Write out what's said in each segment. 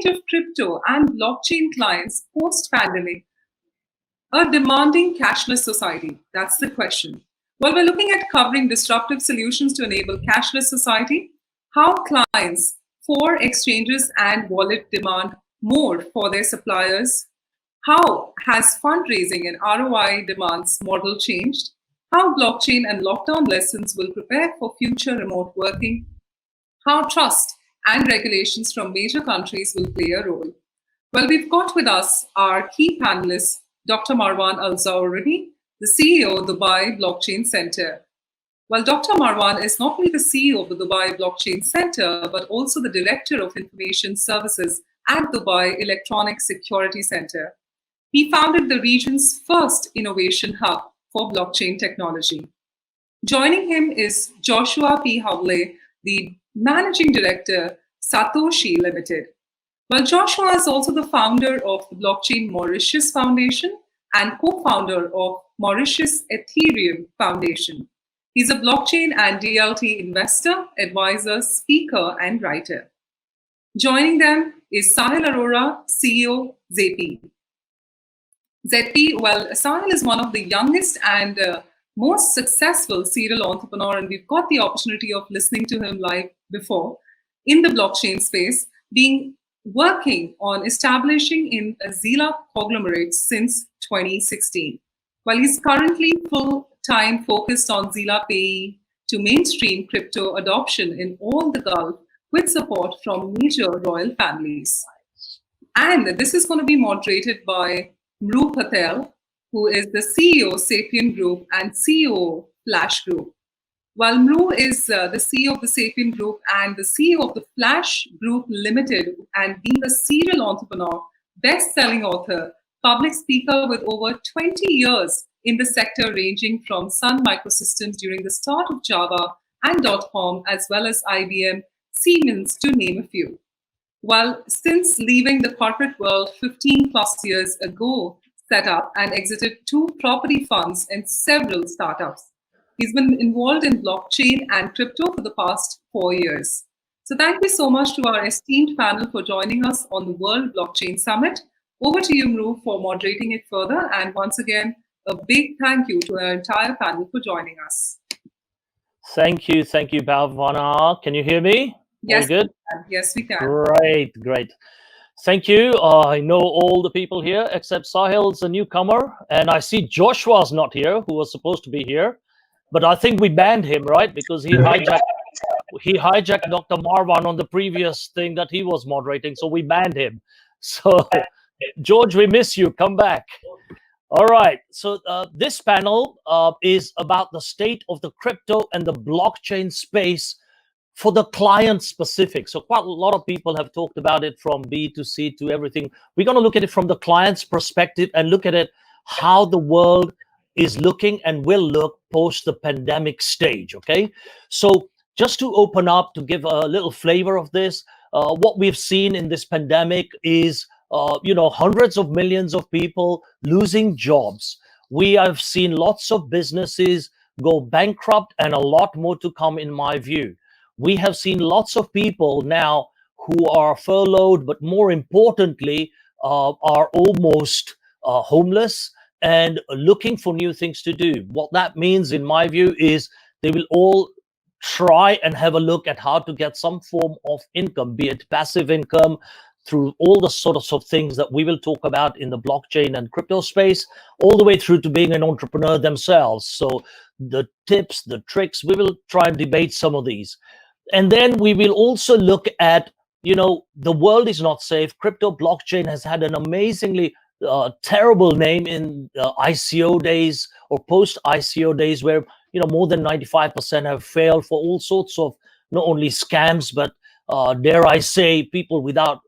state of crypto and blockchain clients post-pandemic, a demanding cashless society? That's the question. Well, we're looking at covering disruptive solutions to enable cashless society, how clients for exchanges and wallet demand more for their suppliers, how has fundraising and ROI demands model changed, how blockchain and lockdown lessons will prepare for future remote working, how trust and regulations from major countries will play a role. Well, we've got with us our key panelists, Dr. Marwan Al Zawrani, the CEO of Dubai Blockchain Center. Well, Dr. Marwan is not only the CEO of the Dubai Blockchain Center, but also the Director of Information Services at Dubai Electronic Security Center. He founded the region's first innovation hub for blockchain technology. Joining him is Joshua P. Howley, the Managing Director, Satoshi Limited. Well, Joshua is also the founder of the Blockchain Mauritius Foundation and co-founder of Mauritius Ethereum Foundation. He's a blockchain and DLT investor, advisor, speaker, and writer. Joining them is Sahil Arora, CEO, ZP. ZP, well, Sahil is one of the youngest and most successful serial entrepreneur, and we've got the opportunity of listening to him live before in the blockchain space, working on establishing in a Zila conglomerate since 2016. While he's currently full-time focused on Zila Pay to mainstream crypto adoption in all the Gulf with support from major royal families. And this is going to be moderated by Mru Patel, who is the CEO Sapien Group and CEO Flash Group. While Mru is the CEO of the Sapien Group and the CEO of the Flash Group Limited, and being a serial entrepreneur, best-selling author, public speaker with over 20 years in the sector, ranging from Sun Microsystems during the start of Java and .com, as well as IBM, Siemens, to name a few. While since leaving the corporate world 15 plus years ago, set up and exited 2 property funds and several startups. He's been involved in blockchain and crypto for the past 4 years. So thank you so much to our esteemed panel for joining us on the World Blockchain Summit. Over to you, Mru, for moderating it further. And once again, a big thank you to our entire panel for joining us. Thank you, Bhavana. Can you hear me? Yes, all good? Yes, we can. Great. Thank you. I know all the people here except Sahil's a newcomer, and I see Joshua's not here, who was supposed to be here. But I think we banned him, right? Because he hijacked Dr. Marwan on the previous thing that he was moderating, so we banned him. So, George, we miss you. Come back. All right. So this panel is about the state of the crypto and the blockchain space for the client specific. So quite a lot of people have talked about it from B to C to everything. We're going to look at it from the client's perspective and look at it how the world is looking and will look post the pandemic stage. Okay. So just to open up, to give a little flavor of this, what we've seen in this pandemic is, hundreds of millions of people losing jobs. We have seen lots of businesses go bankrupt and a lot more to come, in my view. We have seen lots of people now who are furloughed, but more importantly, are almost homeless and looking for new things to do. What that means, in my view, is they will all try and have a look at how to get some form of income, be it passive income, through all the sorts of things that we will talk about in the blockchain and crypto space, all the way through to being an entrepreneur themselves. So the tips, the tricks, we will try and debate some of these. And then we will also look at, the world is not safe. Crypto blockchain has had an amazingly terrible name in ICO days or post-ICO days, where, more than 95% have failed for all sorts of not only scams, but dare I say, people without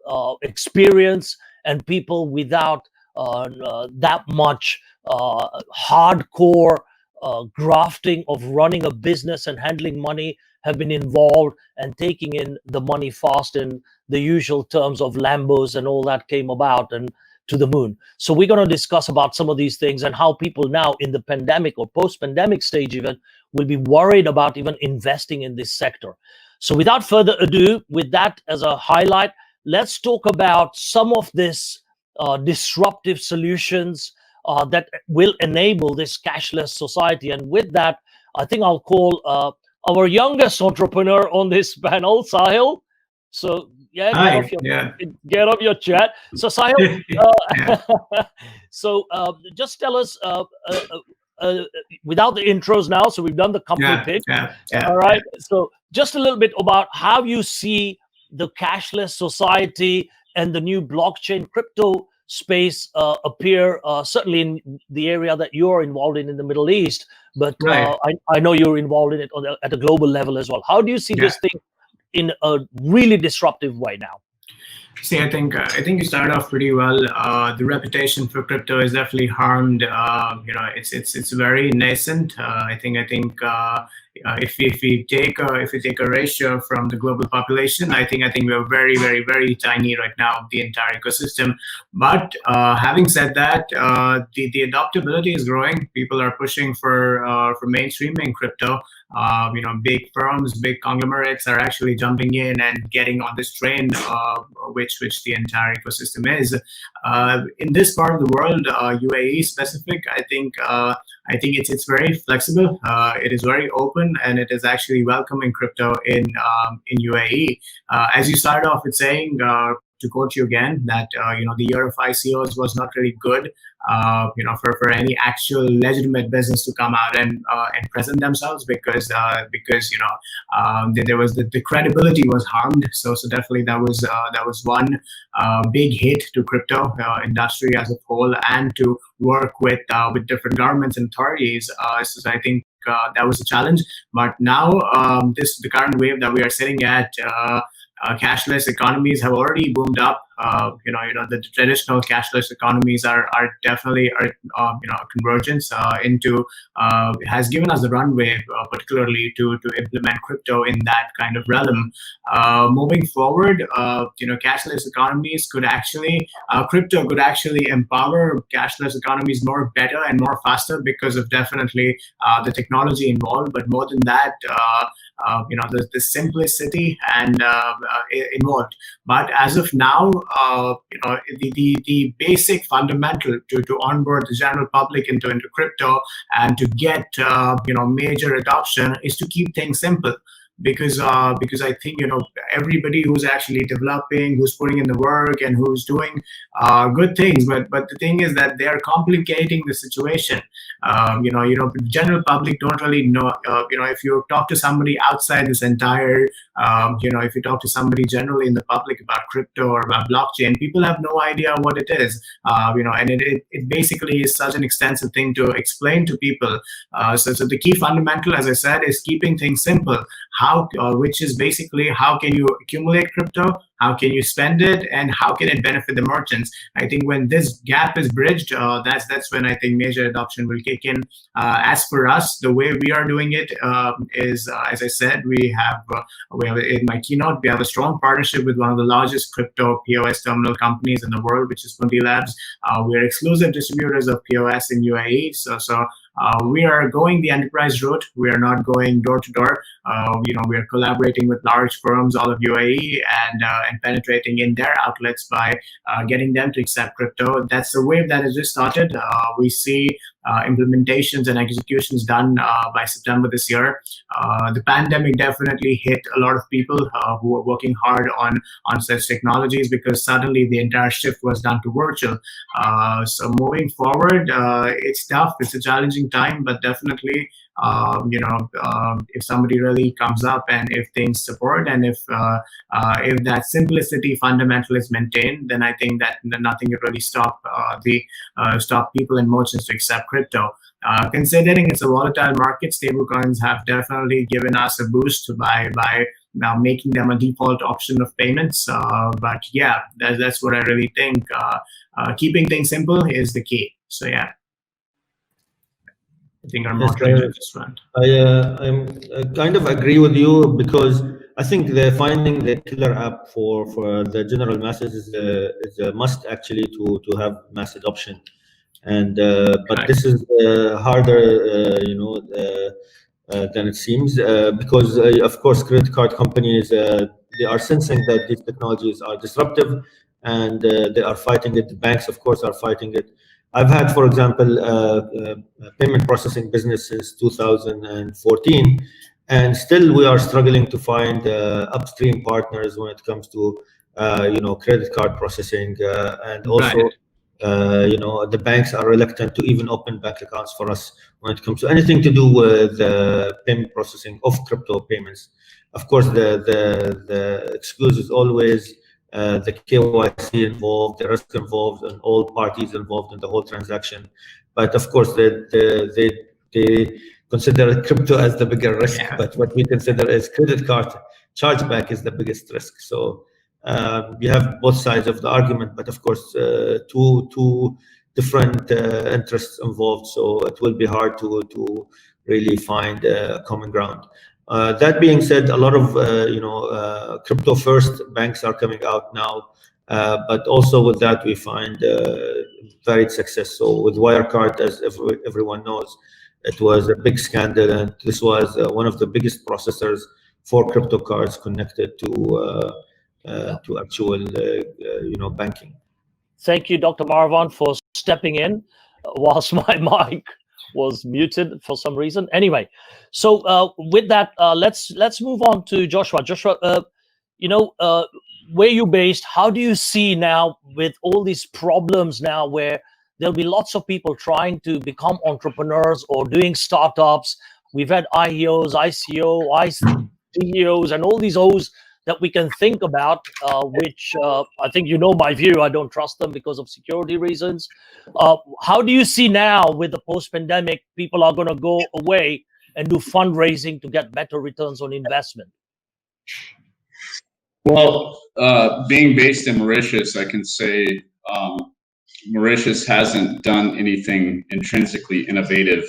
experience and people without that much hardcore grafting of running a business and handling money have been involved, and taking in the money fast in the usual terms of Lambos and all that came about, and to the moon. So we're going to discuss about some of these things and how people now in the pandemic or post-pandemic stage even will be worried about even investing in this sector. So without further ado, with that as a highlight, let's talk about some of this disruptive solutions that will enable this cashless society. And with that, I think I'll call our youngest entrepreneur on this panel, Sahil. So yeah, Hi. Yeah. get off your chat. So Sahil, Yeah. so just tell us without the intros now. So we've done the company pitch. Yeah. All right. So just a little bit about how you see the cashless society and the new blockchain crypto space appear, certainly in the area that you're involved in the Middle East. But Right. I know you're involved in it at a global level as well. How do you see this thing in a really disruptive way now? See, I think you started off pretty well. The reputation for crypto is definitely harmed. It's very nascent. I think if we take a ratio from the global population, I think we're very, very, very tiny right now, the entire ecosystem. But having said that, the adoptability is growing. People are pushing for mainstreaming crypto. Big firms, big conglomerates are actually jumping in and getting on this train, which the entire ecosystem is. In this part of the world, UAE specific, I think it's very flexible. It is very open, and it is actually welcoming crypto in UAE. As you started off with saying, to quote you again, that the year of ICOs was not really good. For any actual legitimate business to come out and present themselves, because there was the credibility was harmed. So definitely that was one big hit to crypto industry as a whole, and to work with different governments and authorities. So I think that was a challenge. But now the current wave that we are sitting at. Cashless economies have already boomed up. The traditional cashless economies are definitely convergence into has given us the runway, particularly to implement crypto in that kind of realm. Moving forward, cashless economies could actually crypto could actually empower cashless economies more better and more faster because of definitely the technology involved. But more than that, the simplicity and involved. But as of now, the basic fundamental to onboard the general public into crypto and to get major adoption is to keep things simple. Because I think everybody who's actually developing, who's putting in the work, and who's doing good things, but the thing is that they are complicating the situation. The general public don't really know. If you talk to somebody outside this entire, if you talk to somebody generally in the public about crypto or about blockchain, people have no idea what it is. And it basically is such an extensive thing to explain to people. So the key fundamental, as I said, is keeping things simple. Which is basically how can you accumulate crypto, how can you spend it, and how can it benefit the merchants. I think when this gap is bridged, that's when I think major adoption will kick in. As for us, the way we are doing it is, as I said, we have in my keynote, we have a strong partnership with one of the largest crypto POS terminal companies in the world, which is Punti Labs. We are exclusive distributors of POS in UAE. So we are going the enterprise route. We are not going door to door. We are collaborating with large firms all of UAE and penetrating in their outlets by getting them to accept crypto. That's the wave that has just started. We see implementations and executions done by September this year. The pandemic definitely hit a lot of people who were working hard on such technologies, because suddenly the entire shift was done to virtual. So moving forward, it's tough. It's a challenging time, but definitely if somebody really comes up and if things support, and if that simplicity fundamental is maintained, then I think that nothing will really stop people and merchants to accept crypto. Considering it's a volatile market, stablecoins have definitely given us a boost by now making them a default option of payments. But yeah, that's what I really think. Keeping things simple is the key. So yeah. I think our moderator just went. I kind of agree with you, because I think finding the killer app for the general masses is a must, actually, to have mass adoption. And but this is harder, than it seems, because of course credit card companies they are sensing that these technologies are disruptive, and they are fighting it. The banks, of course, are fighting it. I've had, for example, payment processing business since 2014, and still we are struggling to find upstream partners when it comes to credit card processing, and also the banks are reluctant to even open bank accounts for us when it comes to anything to do with payment processing of crypto payments. Of course, the excuse is always the KYC involved, the risk involved, and all parties involved in the whole transaction. But of course, they consider crypto as the bigger risk, but what we consider as credit card chargeback is the biggest risk. So you have both sides of the argument, but of course, two different interests involved. So it will be hard to really find common ground. That being said, a lot of crypto first banks are coming out now, but also with that we find varied success. So with Wirecard, as everyone knows, it was a big scandal, and this was one of the biggest processors for crypto cards connected to actual banking. Thank you, Dr. Marwan, for stepping in whilst my mic was muted for some reason. Anyway, so with that, let's move on to Joshua. Joshua, where you based? How do you see now with all these problems now, where there'll be lots of people trying to become entrepreneurs or doing startups? We've had IEOs, ICO, ICEOs, and all these O's that we can think about, which I think my view. I don't trust them because of security reasons. How do you see now with the post-pandemic, people are going to go away and do fundraising to get better returns on investment? Well, being based in Mauritius, I can say Mauritius hasn't done anything intrinsically innovative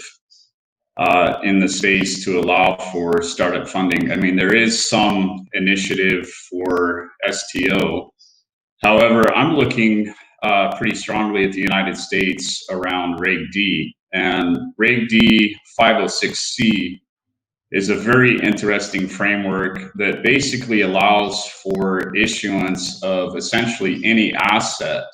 in the space to allow for startup funding. I mean, there is some initiative for STO. However, I'm looking pretty strongly at the United States around Reg D. And Reg D 506C is a very interesting framework that basically allows for issuance of essentially any asset.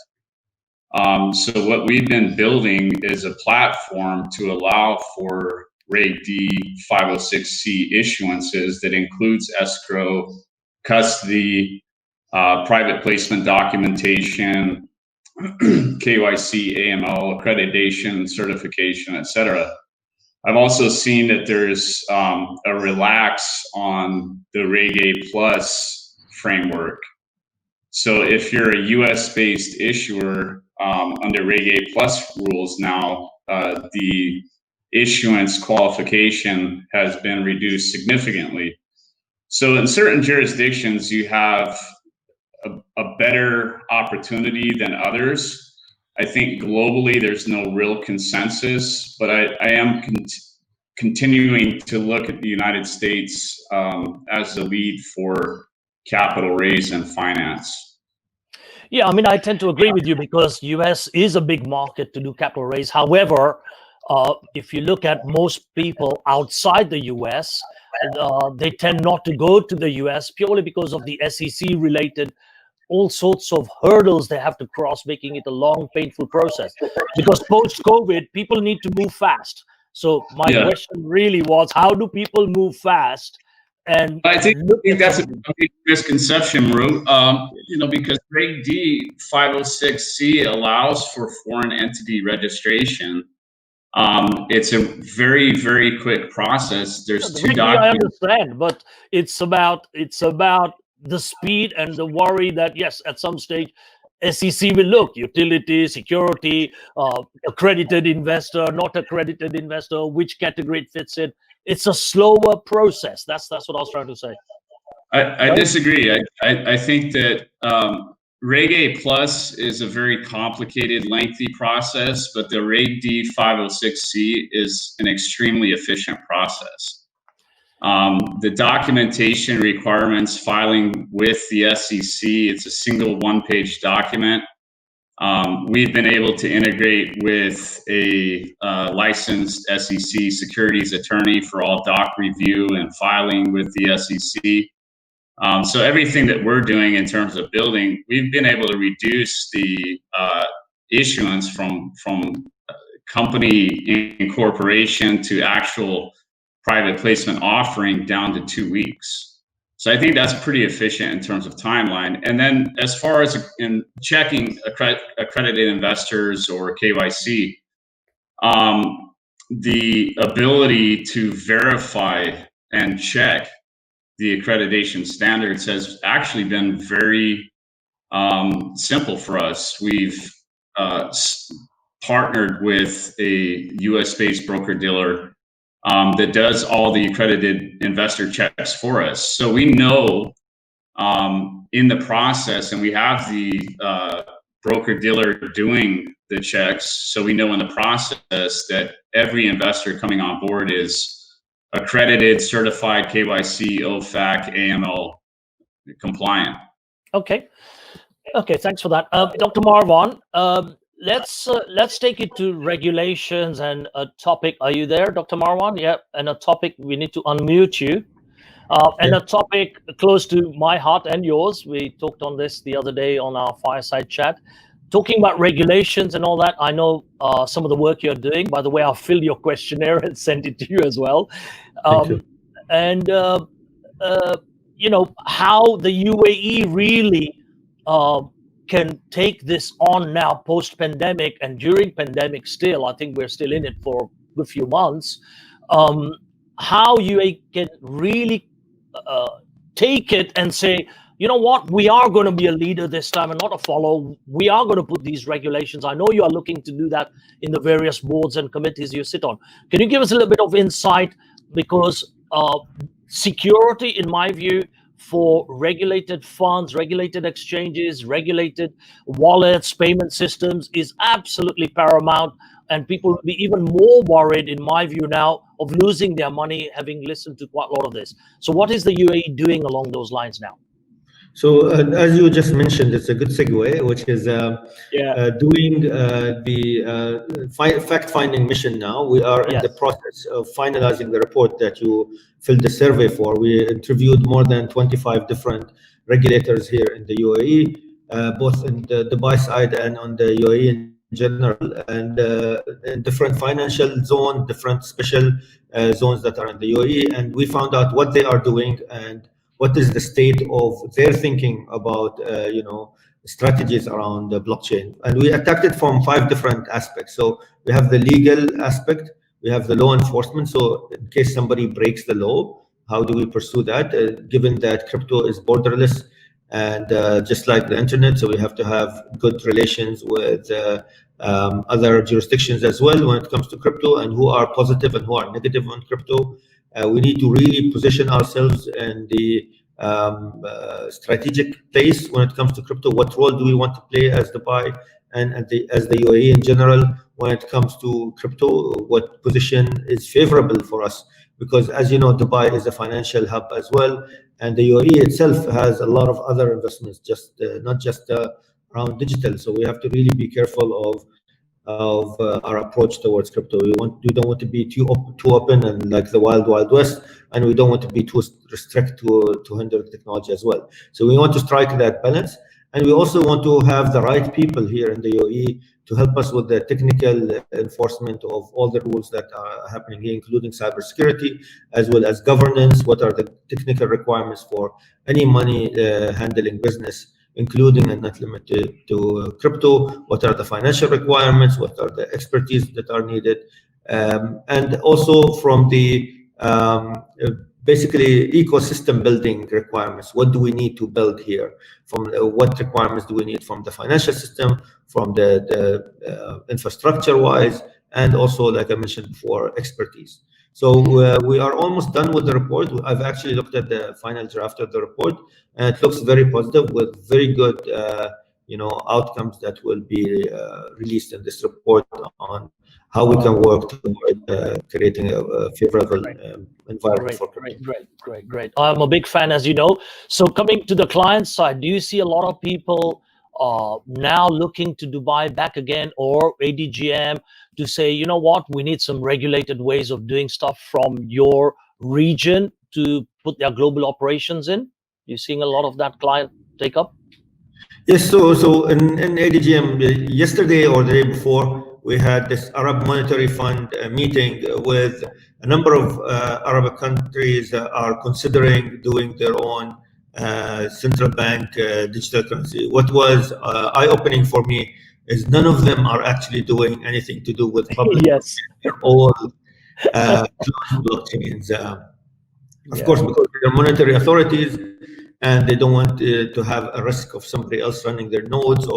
So what we've been building is a platform to allow for Reg D 506C issuances that includes escrow, custody, private placement documentation, KYC, AML, accreditation, certification, etc. I've also seen that there's a relax on the Reg A Plus framework. So if you're a US-based issuer under Reg A Plus rules now, the issuance qualification has been reduced significantly. So in certain jurisdictions, you have a better opportunity than others. I think globally there's no real consensus, but I am continuing to look at the United States as the lead for capital raise and finance. Yeah, I mean, I tend to agree with you because US is a big market to do capital raise. However, if you look at most people outside the US, they tend not to go to the US purely because of the SEC related all sorts of hurdles they have to cross, making it a long, painful process. Because post-COVID, people need to move fast. So my question really was, how do people move fast? And I think that's a big misconception, Ru. Because Reg D 506C allows for foreign entity registration. It's a very, very quick process. There's two documents. I understand, but it's about the speed and the worry that, yes, at some stage, SEC will look, utility, security, accredited investor, not accredited investor, which category it fits in. It's a slower process. That's what I was trying to say. I disagree. I think that Reg A Plus is a very complicated, lengthy process, but the Reg D 506C is an extremely efficient process. The documentation requirements filing with the SEC, it's a single one-page document. We've been able to integrate with a licensed SEC securities attorney for all doc review and filing with the SEC. So everything that we're doing in terms of building, we've been able to reduce the issuance from company incorporation to actual private placement offering down to 2 weeks. So I think that's pretty efficient in terms of timeline. And then as far as in checking accredited investors or KYC, the ability to verify and check the accreditation standards has actually been very simple for us. We've partnered with a US-based broker-dealer that does all the accredited investor checks for us. So we know in the process, and we have the broker-dealer doing the checks, so we know in the process that every investor coming on board is accredited, certified, KYC, OFAC, AML compliant. Okay. Okay, thanks for that. Dr. Marwan, let's take it to regulations and a topic. Are you there, Dr. Marwan? Yeah, and a topic, we need to unmute you. And a topic close to my heart and yours. We talked on this the other day on our fireside chat, talking about regulations and all that. I know some of the work you're doing. By the way, I'll fill your questionnaire and send it to you as well. And you know, how the UAE really can take this on now post-pandemic and during pandemic still. I think we're still in it for a good few months. How UAE can really take it and say, you know what, we are going to be a leader this time and not a follower. We are going to put these regulations. I know you are looking to do that in the various boards and committees you sit on. Can you give us a little bit of insight? Because security, in my view, for regulated funds, regulated exchanges, regulated wallets, payment systems is absolutely paramount. And people will be even more worried, in my view now, of losing their money, having listened to quite a lot of this. So what is the UAE doing along those lines now? So as you just mentioned, it's a good segue, which is doing the fact-finding mission now. We are in the process of finalizing the report that you filled the survey for. We interviewed more than 25 different regulators here in the UAE, both in the Dubai side and on the UAE in general, and in different financial zones, different special zones that are in the UAE. And we found out what they are doing and what is the state of their thinking about, you know, strategies around the blockchain. And we attacked it from 5 different aspects. So we have the legal aspect, we have the law enforcement. So in case somebody breaks the law, how do we pursue that? Given that crypto is borderless and just like the internet, so we have to have good relations with other jurisdictions as well when it comes to crypto, and who are positive and who are negative on crypto. We need to really position ourselves in the strategic place when it comes to crypto. What role do we want to play as Dubai and as the UAE in general when it comes to crypto? What position is favorable for us? Because as you know, Dubai is a financial hub as well, and the UAE itself has a lot of other investments, just not just around digital. So we have to really be careful of our approach towards crypto. We don't want to be too open and like the wild west, and we don't want to be too restrict to hinder technology as well. So we want to strike that balance, and we also want to have the right people here in the UAE to help us with the technical enforcement of all the rules that are happening here, including cybersecurity as well as governance. What are the technical requirements for any money handling business, including and not limited to crypto? What are the financial requirements? What are the expertise that are needed? And also from the basically ecosystem building requirements. What do we need to build here? From what requirements do we need from the financial system, from the infrastructure wise, and also, like I mentioned before, expertise. So we are almost done with the report. I've actually looked at the final draft of the report, and it looks very positive with very good, you know, outcomes that will be released in this report on how we can work toward creating a favorable environment for Great. I'm a big fan, as you know. So coming to the client side, do you see a lot of people now looking to Dubai back again, or ADGM, to say, you know what, we need some regulated ways of doing stuff from your region to put their global operations in? You seeing a lot of that client take up? Yes, so in ADGM yesterday or the day before, we had this Arab Monetary Fund meeting with a number of Arab countries that are considering doing their own central bank digital currency. What was eye-opening for me is none of them are actually doing anything to do with public. Yes. They're all closed blockchains. Of course, Yeah. because they're monetary authorities and they don't want to have a risk of somebody else running their nodes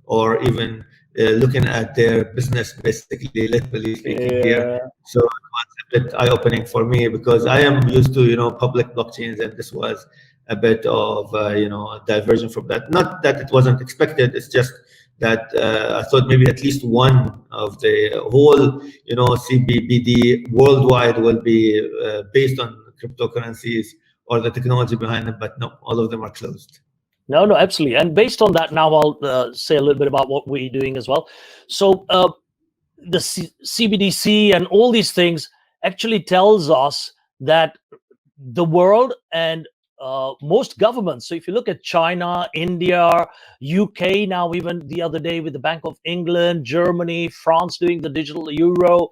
or even looking at their business, basically, literally speaking here. Yeah. So it was a bit eye-opening for me because I am used to, public blockchains, and this was a bit of, a diversion from that. Not that it wasn't expected, it's just that I thought maybe at least one of the whole, CBBD worldwide will be based on cryptocurrencies or the technology behind them, but no, all of them are closed. No, absolutely. And based on that, now I'll say a little bit about what we're doing as well. So the CBDC and all these things actually tells us that the world and most governments. So if you look at China, India, UK, now even the other day with the Bank of England, Germany, France doing the digital euro,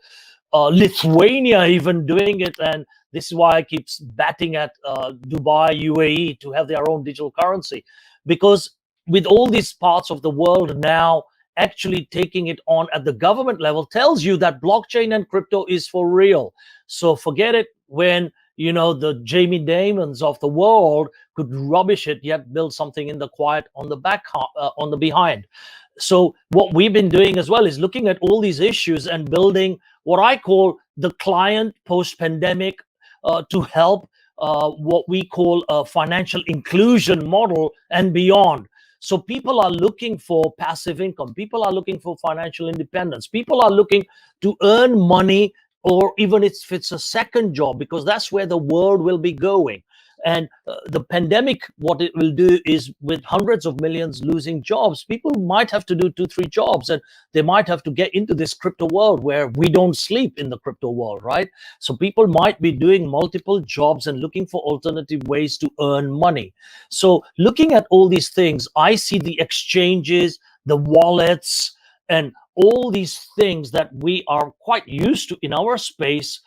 Lithuania even doing it, and this is why I keep batting at Dubai, UAE to have their own digital currency, because with all these parts of the world now actually taking it on at the government level tells you that blockchain and crypto is for real. So forget it when the Jamie Dimons of the world could rubbish it yet build something in the quiet on the back on the behind. So what we've been doing as well is looking at all these issues and building what I call the client post-pandemic to help what we call a financial inclusion model and beyond. So people are looking for passive income. People are looking for financial independence. People are looking to earn money, or even if it's a second job, because that's where the world will be going. And the pandemic, what it will do is, with hundreds of millions losing jobs, people might have to do 2-3 jobs, and they might have to get into this crypto world where we don't sleep in the crypto world, right? So people might be doing multiple jobs and looking for alternative ways to earn money. So looking at all these things, I see the exchanges, the wallets, and all these things that we are quite used to in our space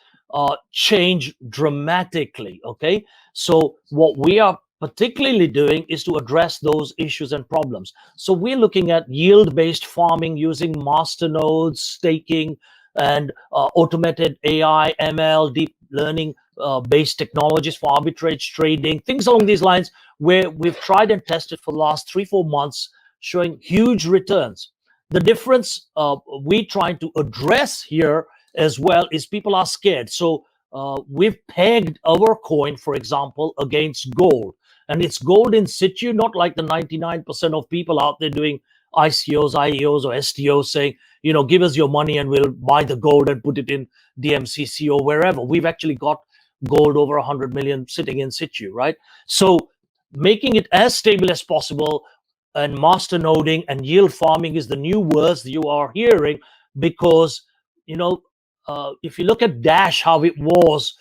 change dramatically. Okay, so what we are particularly doing is to address those issues and problems. So we're looking at yield-based farming using master nodes, staking, and automated AI, ML, deep learning based technologies for arbitrage trading, things along these lines, where we've tried and tested for the last 3-4 months, showing huge returns. The difference we're trying to address here as well is people are scared. So we've pegged our coin, for example, against gold. And it's gold in situ, not like the 99% of people out there doing ICOs, IEOs, or STOs saying, give us your money and we'll buy the gold and put it in DMCC or wherever. We've actually got gold over 100 million sitting in situ, right? So making it as stable as possible, and master noding and yield farming is the new words you are hearing, because if you look at Dash, how it was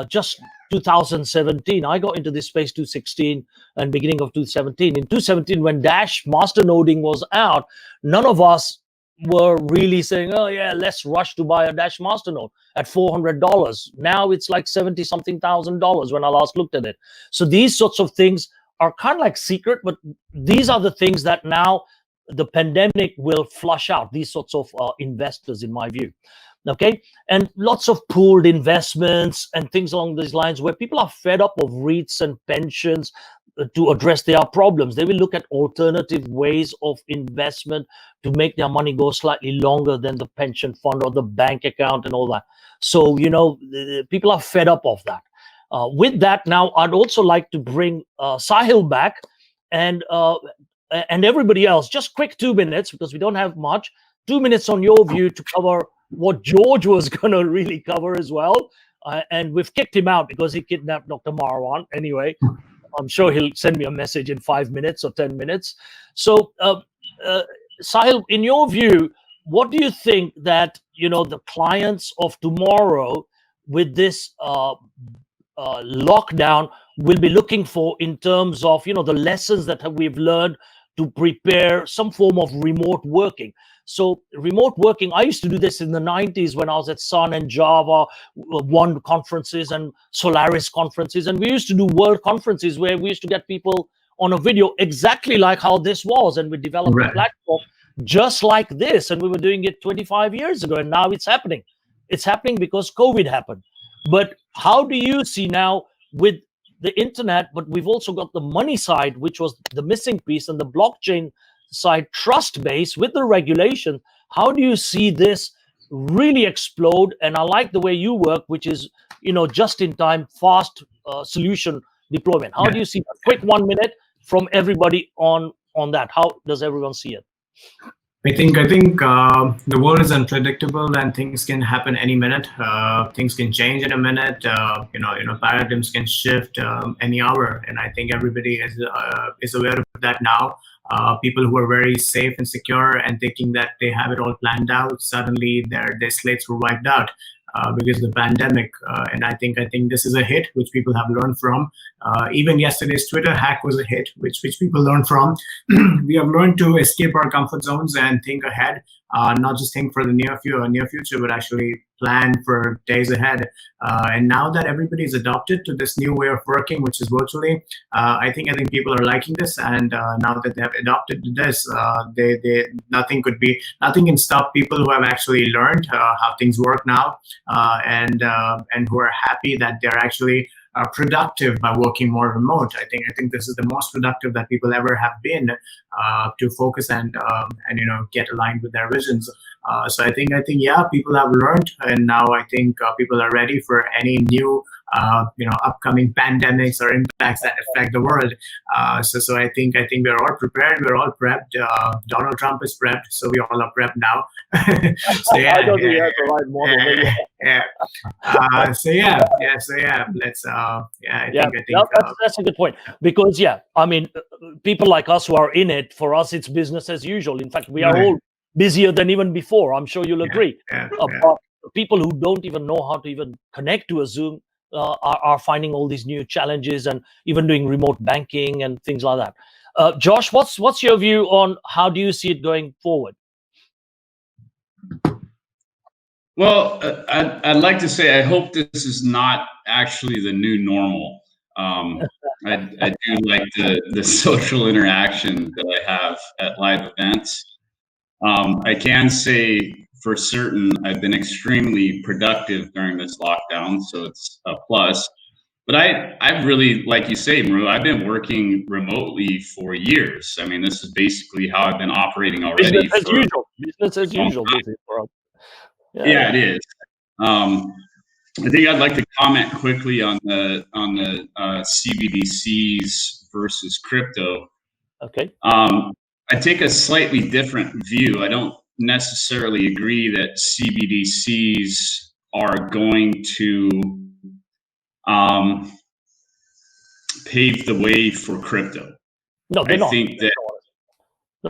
just 2017, I got into this space 2016 and beginning of 2017. In 2017, when Dash master noding was out, none of us were really saying, oh yeah, let's rush to buy a Dash master node at $400. Now it's like 70 something thousand dollars when I last looked at it. So these sorts of things are kind of like secret, but these are the things that now the pandemic will flush out, these sorts of investors, in my view. Okay, and lots of pooled investments and things along these lines, where people are fed up of REITs and pensions to address their problems. They will look at alternative ways of investment to make their money go slightly longer than the pension fund or the bank account and all that. So people are fed up of that. With that, now I'd also like to bring Sahil back and everybody else. Just quick 2 minutes, because we don't have much. 2 minutes on your view to cover what George was going to really cover as well. And we've kicked him out because he kidnapped Dr. Marwan. Anyway, I'm sure he'll send me a message in 5 minutes or 10 minutes. So, Sahil, in your view, what do you think that, the clients of tomorrow with this lockdown, will be looking for in terms of, the lessons that we've learned to prepare some form of remote working. So remote working, I used to do this in the 90s when I was at Sun and Java, One conferences and Solaris conferences. And we used to do world conferences where we used to get people on a video exactly like how this was. And we developed a platform just like this. And we were doing it 25 years ago. And now it's happening. It's happening because COVID happened. But how do you see now with the internet, but we've also got the money side, which was the missing piece, and the blockchain side, trust base with the regulation? How do you see this really explode? And I like the way you work, which is, just in time, fast solution deployment. How do you see a quick 1 minute from everybody on that? How does everyone see it? I think the world is unpredictable and things can happen any minute. Things can change in a minute. Paradigms can shift any hour, and I think everybody is aware of that now. People who are very safe and secure and thinking that they have it all planned out, suddenly their slates were wiped out because of the pandemic. And I think this is a hit which people have learned from. Even yesterday's Twitter hack was a hit which people learned from. We have learned to escape our comfort zones and think ahead. Not just think for the near future, but actually plan for days ahead. And now that everybody's adopted to this new way of working, which is virtually, I think people are liking this. And now that they have adopted to this, nothing can stop people who have actually learned how things work now, and who are happy that they're actually productive by working more remote. I think this is the most productive that people ever have been, to focus and get aligned with their visions. So I think yeah, people have learned, and now I think people are ready for any new upcoming pandemics or impacts that affect the world. So I think we're all prepared. We're all prepped. Donald Trump is prepped, so we all are prepped now. So yeah, I don't think that's the right model. So yeah. Let's I think that's a good point, because people like us who are in it, for us it's business as usual. In fact, we are all busier than even before. I'm sure you'll agree. But people who don't even know how to even connect to a Zoom are finding all these new challenges, and even doing remote banking and things like that. Josh, what's your view on how do you see it going forward? Well, I'd like to say I hope this is not actually the new normal. I do like the social interaction that I have at live events. I can say for certain I've been extremely productive during this lockdown, so it's a plus. But I really, like you say, Maru, I've been working remotely for years. I mean, this is basically how I've been operating already. Business as usual. Business as usual. Yeah, it is. I think I'd like to comment quickly on the CBDCs versus crypto. Okay. I take a slightly different view. I don't necessarily agree that CBDCs are going to pave the way for crypto. No, they're not. Think that.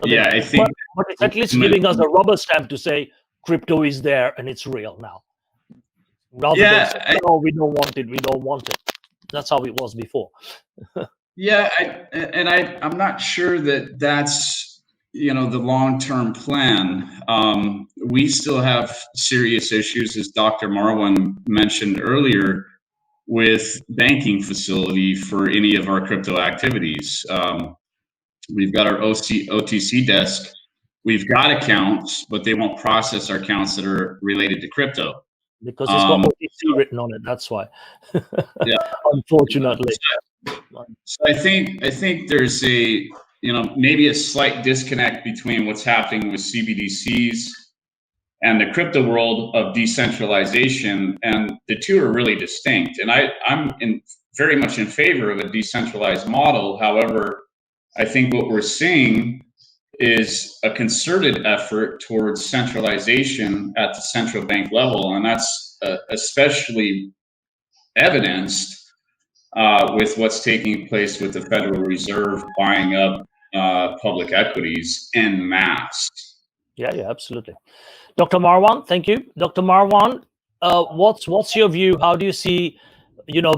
I think. But it's at least giving us a rubber stamp to say crypto is there and it's real now. Rather than say, no, we don't want it. We don't want it. That's how it was before. I'm not sure that that's the long-term plan. We still have serious issues, as Dr. Marwan mentioned earlier, with banking facility for any of our crypto activities. We've got our OTC desk. We've got accounts, but they won't process our accounts that are related to crypto. Because it's got OTC written on it. That's why. Yeah. Unfortunately. So I think there's a maybe a slight disconnect between what's happening with CBDCs and the crypto world of decentralization, and the two are really distinct. And I'm very much in favor of a decentralized model. However, I think what we're seeing is a concerted effort towards centralization at the central bank level, and that's especially evidenced with what's taking place with the Federal Reserve buying up public equities en masse. Yeah, absolutely. Dr. Marwan, thank you. Dr. Marwan, what's your view? How do you see,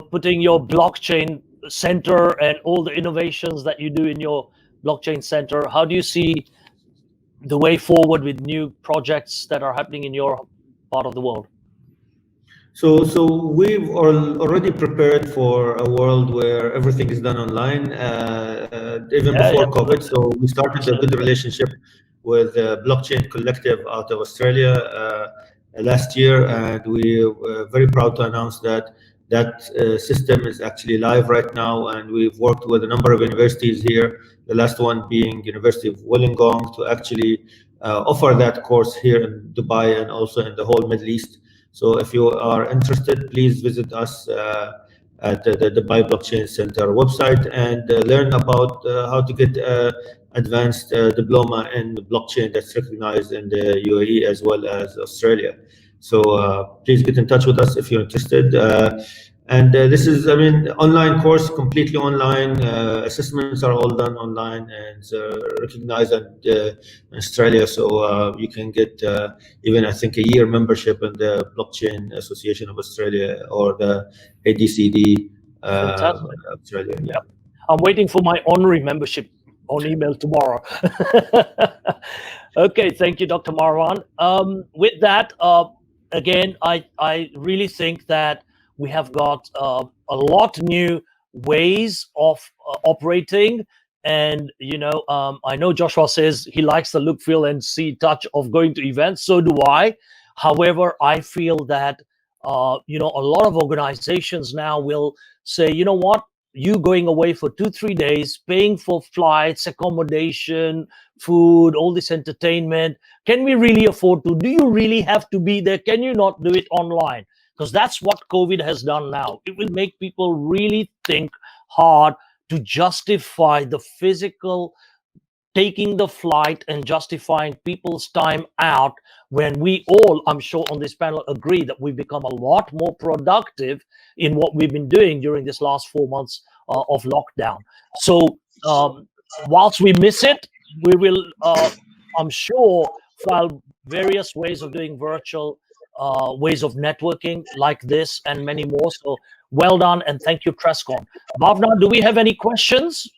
putting your blockchain center and all the innovations that you do in your blockchain center, how do you see the way forward with new projects that are happening in your part of the world? So we've already prepared for a world where everything is done online, even before COVID. So we started a good relationship with Blockchain Collective out of Australia last year, and we were very proud to announce that system is actually live right now, and we've worked with a number of universities here, the last one being University of Wollongong, to actually offer that course here in Dubai and also in the whole Middle East. So if you are interested, please visit us at the Dubai Blockchain Center website and learn about how to get advanced diploma in blockchain that's recognized in the UAE as well as Australia. So please get in touch with us if you're interested. And this is, I mean, online course, completely online. Assessments are all done online and recognized in Australia. So you can get even, I think, a year membership in the Blockchain Association of Australia or the ADCD Australia. Yeah. I'm waiting for my honorary membership on email tomorrow. Okay, thank you, Dr. Marwan. With that, again, I really think that we have got a lot new ways of operating. And, I know Joshua says he likes the look, feel, and see, touch of going to events. So do I. However, I feel that, a lot of organizations now will say, you know what, you going away for 2-3 days, paying for flights, accommodation, food, all this entertainment. Can we really afford to? Do you really have to be there? Can you not do it online? Because that's what COVID has done now. It will make people really think hard to justify the physical taking the flight and justifying people's time out, when we all, I'm sure on this panel, agree that we've become a lot more productive in what we've been doing during this last 4 months of lockdown. So whilst we miss it, we will, I'm sure, file various ways of doing virtual ways of networking like this and many more. So well done, and thank you, Trescon. Bhavna, do we have any questions?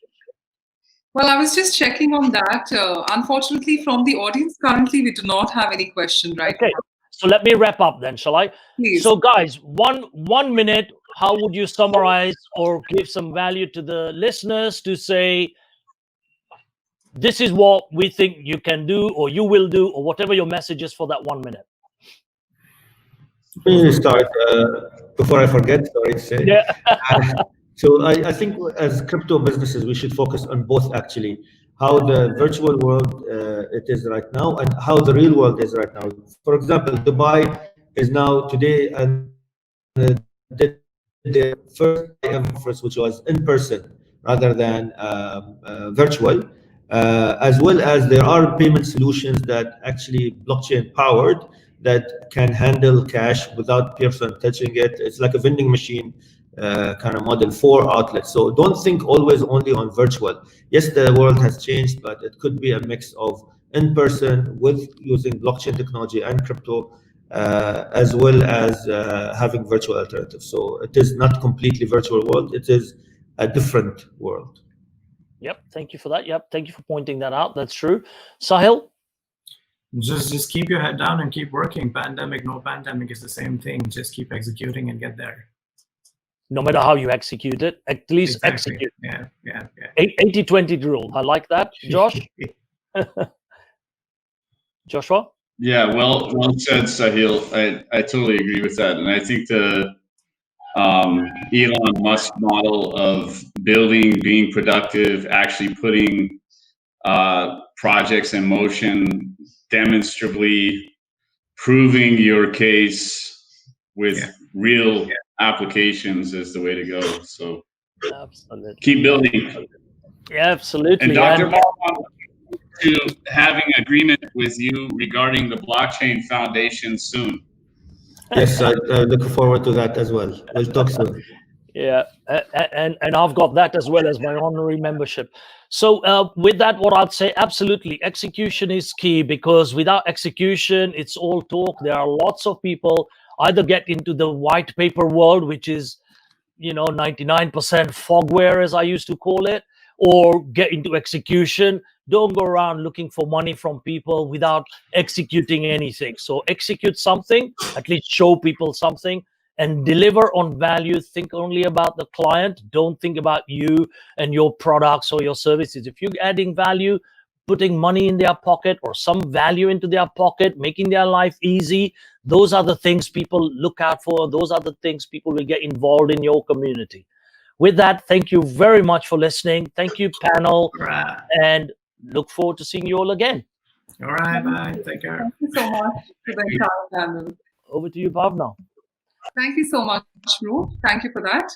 Well, I was just checking on that. Unfortunately, from the audience, currently we do not have any question right Okay, so let me wrap up then, shall I? Please. So guys, one minute, how would you summarize or give some value to the listeners to say, this is what we think you can do or you will do, or whatever your message is for that 1 minute? Let me start before I forget. Sorry to say. Yeah. So I think as crypto businesses, we should focus on both, actually, how the virtual world it is right now and how the real world is right now. For example, Dubai is now today and did their first ever conference, which was in person rather than virtual, as well as there are payment solutions that actually blockchain powered that can handle cash without person touching it. It's like a vending machine kind of model for outlets. So don't think always only on virtual. Yes, the world has changed, but it could be a mix of in-person with using blockchain technology and crypto, as well as having virtual alternatives. So it is not completely virtual world. It is a different world. Yep, thank you for that. Yep, thank you for pointing that out. That's true. Sahil? Just keep your head down and keep working. Pandemic, no pandemic is the same thing. Just keep executing and get there. No matter how you execute it, at least Exactly. execute. Yeah. 80-20 rule. I like that. Josh? Joshua? Yeah, well said, Sahil. I totally agree with that, and I think the Elon Musk model of building, being productive, actually putting projects in motion, demonstrably proving your case with real applications is the way to go. So absolutely, keep building. Yeah, absolutely. And Dr. Marwan, to having agreement with you regarding the blockchain foundation soon. Yes, I look forward to that as well. We'll talk soon. Yeah, and I've got that as well as my honorary membership. So with that, what I'd say, absolutely, execution is key, because without execution, it's all talk. There are lots of people either get into the white paper world, which is, 99% fogware, as I used to call it, or get into execution. Don't go around looking for money from people without executing anything. So execute something, at least show people something, and deliver on value. Think only about the client. Don't think about you and your products or your services. If you're adding value, putting money in their pocket or some value into their pocket, making their life easy, those are the things people look out for. Those are the things people will get involved in your community. With that, thank you very much for listening. Thank you, panel, All right. and look forward to seeing you all again. All right. Bye. Take care. Thank you so much to the entire panel. Over to you, Bhavna. Thank you so much, Ru. Thank you for that.